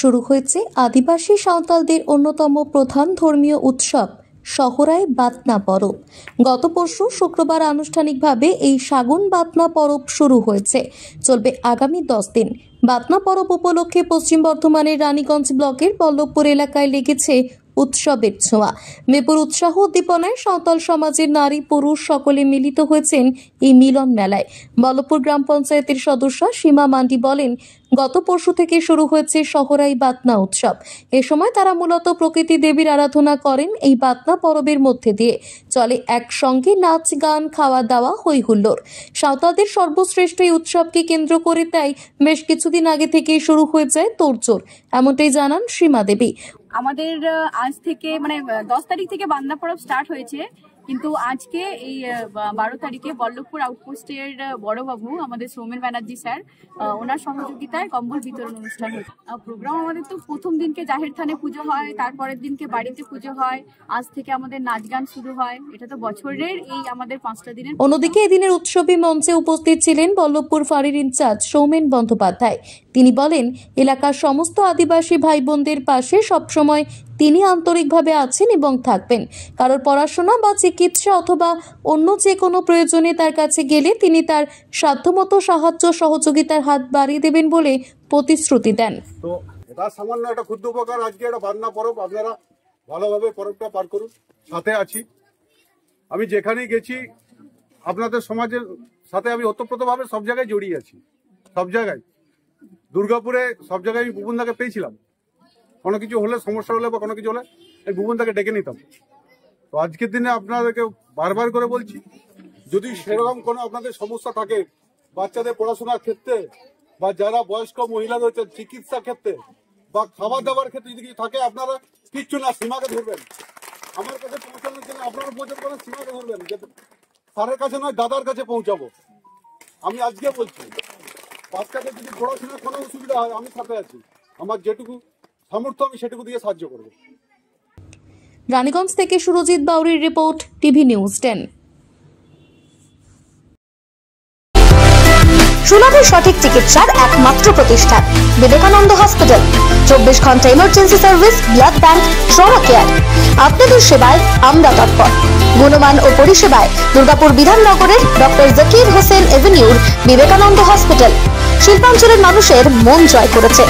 শুরু হয়েছে আদিবাসী সাঁওতালদের অন্যতম প্রধান ধর্মীয় উৎসব সহরায় বাতনা পরব। গত পরশু শুক্রবার আনুষ্ঠানিকভাবে এই শাগুন বাতনা পরব শুরু হয়েছে, চলবে আগামী 10 দিন। বাতনা পরব উপলক্ষে পশ্চিম বর্ধমানের রানীগঞ্জ ব্লকের বল্লভপুর এলাকায় লেগেছে উৎসবের ছোঁয়া। মেপুর উৎসাহ উদ্দীপনায় সাঁওতাল সমাজের নারী পুরুষ সকলে মিলিত হয়েছেন এই মিলন মেলায়। বল্লভপুর গ্রাম পঞ্চায়েতের সদস্য সীমা মান্ডি বলেন, গত পরশু থেকে শুরু হয়েছে সহরাই বাতনা উৎসব। এ সময় তারা মূলত প্রকৃতি দেবীর আরাধনা করেন। এই বাতনা পরবের মধ্যে দিয়ে চলে একসঙ্গে নাচ গান, খাওয়া দাওয়া, হই হুল্লোড়। সাঁওতালদের সর্বশ্রেষ্ঠ এই উৎসবকে কেন্দ্র করে তাই বেশ কিছুদিন আগে থেকেই শুরু হয়ে যায় তোড়জোড়, এমনটাই জানান সীমা দেবী। আমাদের আজ থেকে 10 তারিখ থেকে বাতনা পরব স্টার্ট হয়েছে, কিন্তু আজকে এই 12 তারিখে বল্লভপুর আউটপোস্টের বড়বাবু আমাদের সৌমেন ব্যানার্জি স্যার, ওনার সহযোগিতায় কম্বল বিতরণ অনুষ্ঠান হয়েছে। প্রোগ্রাম আমাদের তো প্রথম দিনকে জাহের থানে পুজো হয়, তারপরের দিনকে বাড়িতে পুজো হয়, আজ থেকে আমাদের নাচ গান শুরু হয়। এটা তো বছরের এই আমাদের 5টা দিনের। অন্যদিকে এদিনের উৎসবে মঞ্চে উপস্থিত ছিলেন বল্লভপুর ফাঁড়ির ইনচার্জ সৌমেন বন্দ্যোপাধ্যায়। তিনি বলেন, এলাকার সমস্ত আদিবাসী ভাই বোনদের পাশে সবসময় তিনি আন্তরিকভাবে আছেন এবং থাকবেন। কারোর পড়াশোনা বা চিকিৎসা অথবা অন্য যে কোনো প্রয়োজনে তার কাছে গেলে তিনি তার সাধ্যমতো সাহায্য সহযোগিতার হাত বাড়িয়ে দেবেন বলে প্রতিশ্রুতি দেন। তো এটা সামান্য একটা ক্ষুদ্র উপকার। আজকে একটা বাতনা পরব, আপনারা ভালোভাবে পরবটা পার করুন, সাথে আছি। আমি যেখানেই গেছি আপনাদের সমাজের সাথে আমি ওতপ্রোতভাবে সব জায়গায় জড়িয়ে আছি, সব জায়গায়। দুর্গাপুরে সব জায়গায় আমি বুবনদাকে পেয়েছিলাম, কোনো কিছু হলে, সমস্যা হলে বা কোনো কিছু হলে আমি বুবনদাকে ডেকে নিতাম। তো আজকের দিনে আপনাদেরকে বারবার করে বলছি, যদি সেরকম কোনো আপনাদের সমস্যা থাকে বাচ্চাদের পড়াশোনার ক্ষেত্রে বা যারা বয়স্ক মহিলা রয়েছে চিকিৎসা ক্ষেত্রে বা খাবার দাবার ক্ষেত্রে যদি কিছু থাকে, আপনারা কিচ্ছু না সীমাকে ধরবেন। আমার কাছে পৌঁছানোর জন্য আপনারা পৌঁছাতে পারেন, সীমাকে ধরবেন। স্যারের কাছে নয়, দাদার কাছে পৌঁছাবো। আমি আজকে বলছি, বাচ্চাদের যদি পড়াশোনার কোনো অসুবিধা হয় আমি সাথে আছি। আমার যেটুকু সামর্থ্য আমি সেটুকু দিয়ে সাহায্য করব। রানীগঞ্জ থেকে সুরজিৎ বাউরির রিপোর্ট, টিভি নিউজ 10। সুলভে সঠিক চিকিৎসার একমাত্র প্রতিষ্ঠান বিবেকানন্দ হসপিটাল। 24 ঘন্টা emergency service, blood bank, trauma care. আপনাদের সেবায় আমরা তৎপর। গুণমান ও পরিষেবায় দুর্গাপুর বিধাননগরের ডক্টর জাকির হোসেন এভিনিউর বিবেকানন্দ হসপিটাল শিল্পাঞ্চলের মানুষের মন জয় করেছে।